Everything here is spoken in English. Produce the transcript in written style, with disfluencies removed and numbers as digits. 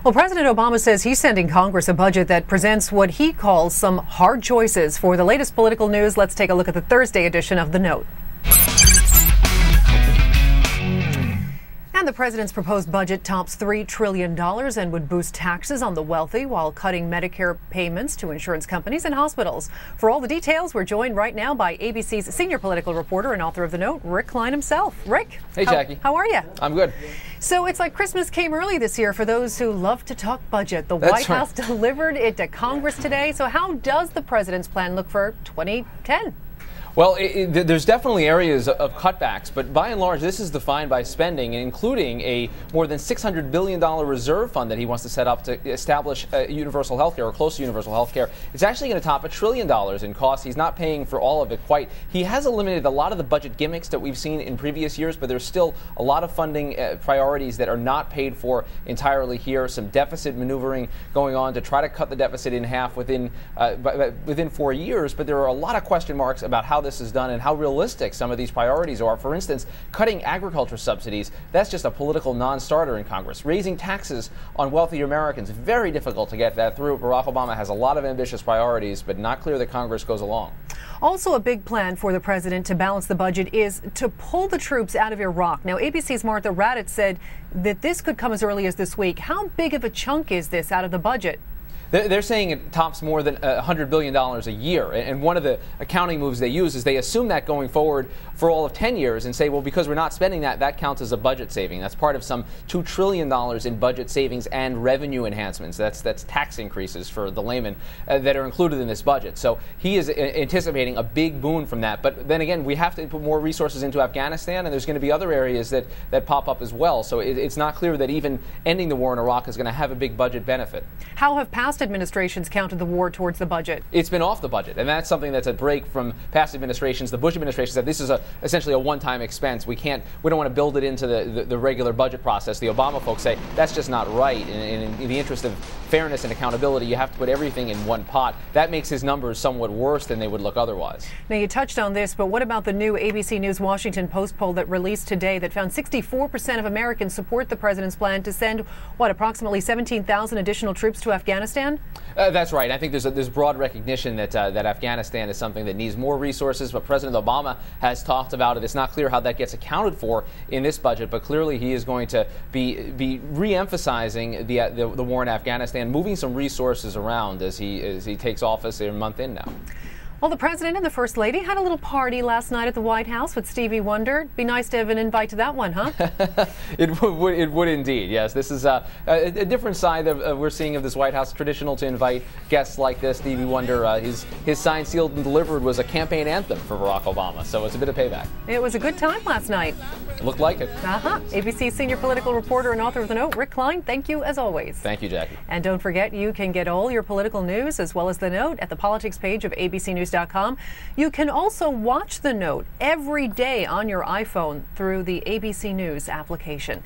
Well, President Obama says he's sending Congress a budget that presents what he calls some hard choices. For the latest political news, let's take a look at the Thursday edition of The Note. And the president's proposed budget tops $3 trillion and would boost taxes on the wealthy while cutting Medicare payments to insurance companies and hospitals. For all the details, we're joined right now by ABC's senior political reporter and author of The Note, Rick Klein himself. Rick. Hey, Jackie. How are you? I'm good. So it's like Christmas came early this year for those who love to talk budget. The White House delivered it to Congress today. So how does the president's plan look for 2010? Well, there's definitely areas of cutbacks, but by and large, this is defined by spending, including a more than $600 billion reserve fund that he wants to set up to establish universal health care or close to universal health care. It's actually going to top $1 trillion in costs. He's not paying for all of it quite. He has eliminated a lot of the budget gimmicks that we've seen in previous years, but there's still a lot of funding priorities that are not paid for entirely here. Some deficit maneuvering going on to try to cut the deficit in half within 4 years, but there are a lot of question marks about how this is done and how realistic some of these priorities are. For instance, cutting agriculture subsidies, that's just a political non-starter in Congress. Raising taxes on wealthy Americans, very difficult to get that through. Barack Obama has a lot of ambitious priorities, but not clear that Congress goes along. Also, a big plan for the president to balance the budget is to pull the troops out of Iraq. Now, ABC's Martha Raddatz said that this could come as early as this week. How big of a chunk is this out of the budget? They're saying it tops more than $100 billion a year. And one of the accounting moves they use is they assume that going forward for all of 10 years and say, well, because we're not spending that, that counts as a budget saving. That's part of some $2 trillion in budget savings and revenue enhancements. That's tax increases for the layman that are included in this budget. So he is anticipating a big boon from that. But then again, we have to put more resources into Afghanistan, and there's going to be other areas that pop up as well. So it's not clear that even ending the war in Iraq is going to have a big budget benefit. How have past administrations counted the war towards the budget? It's been off the budget, and that's something that's a break from past administrations. The Bush administration said this is essentially a one-time expense. We don't want to build it into the regular budget process. The Obama folks say that's just not right. In the interest of fairness and accountability, you have to put everything in one pot. That makes his numbers somewhat worse than they would look otherwise. Now, you touched on this, but what about the new ABC News Washington Post poll that released today that found 64% of Americans support the president's plan to send, approximately 17,000 additional troops to Afghanistan? That's right. I think there's broad recognition that Afghanistan is something that needs more resources, but President Obama has talked about it. It's not clear how that gets accounted for in this budget, but clearly he is going to be re-emphasizing the war in Afghanistan, moving some resources around as he takes office a month in now. Well, the president and the first lady had a little party last night at the White House with Stevie Wonder. Be nice to have an invite to that one, huh? It would indeed, yes. This is a different side we're seeing of this White House. Traditional to invite guests like this. Stevie Wonder, his Signed, Sealed, and Delivered was a campaign anthem for Barack Obama, so it's a bit of payback. It was a good time last night. It looked like it. ABC senior political reporter and author of The Note, Rick Klein, thank you as always. Thank you, Jackie. And don't forget, you can get all your political news as well as The Note at the politics page of abcnews.com. You can also watch The Note every day on your iPhone through the ABC News application.